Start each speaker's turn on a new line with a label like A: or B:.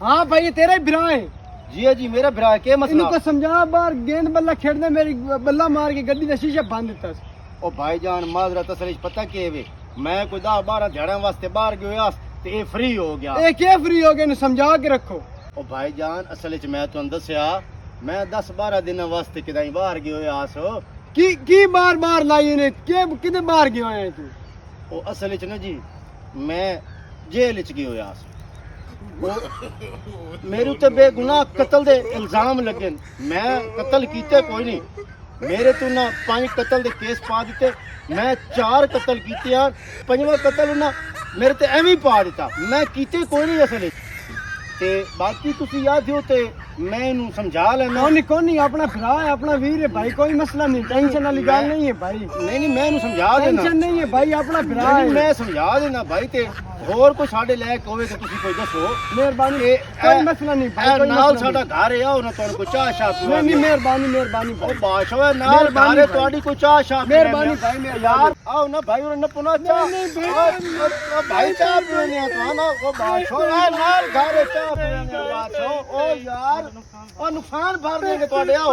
A: हाँ भाई ये तेरा ही भरा है।
B: जी जी मेरा भरा के मसला
A: इनको समझा बार गेंद बल्ला खेलने मेरी बल्ला मार के गड्डी का शीशा बांध देता।
B: ओ भाईजान माजरत असल पता के वे मैं कोई 10-12 झाड़ा वास्ते बाहर गयो ते ये फ्री हो गया।
A: ए क्या फ्री हो गया, इन्हें समझा के रखो।
B: ओ भाईजान असल मैं तुहानू दस्या मैं 10-12 दिन वास्ते किदाई बाहर गयो आस।
A: की बार बार लाई इन्हें के कितने बार गयो है तू?
B: ओ असल न जी मैं जेल च गयो आस। मेरे उत्ते बेगुनाह कत्ल दे इल्जाम लगे। मैं कत्ल कीते कोई नहीं, मेरे तो ना 5 कत्ल दे केस पा दिते। मैं 4 कत्ल कीते यार, 5वां कत्ल ना मेरे ते एवें पा दिता। मैं कीते कोई नहीं असल ते बाकी तुसी याद हो ते मैं इनू समझा लेना।
A: कौन अपना भरा है, अपना वीर है भाई, कोई मसला नहीं, टेंशन वाली गल नहीं है भाई।
B: नहीं मैं इनू समझा देना,
A: टेंशन नहीं है भाई, अपना भरा है।
B: मैं समझा देना भाई ते होर कोई साडे लायक होवे ते तुसी कोई दसो।
A: मेहरबानी, कोई मसला नहीं भाई, कोई
B: नाल
A: मसला
B: साडा घर है ना तुहानू कोई चाह शाह
A: नहीं। नहीं मेहरबानी मेहरबानी
B: ओ बादशाह नाल घर है तुहाडी कोई चाह शाह
A: मेहरबानी भाई, मेहरबानी
B: यार आओ ना भाई और न पुना चाह। नहीं भाई चाह पीने तो ना ओ बादशाह नाल घर है चाह पीने बादशाह। ओ यार ओ नुकसान भर देंगे तुहाडे।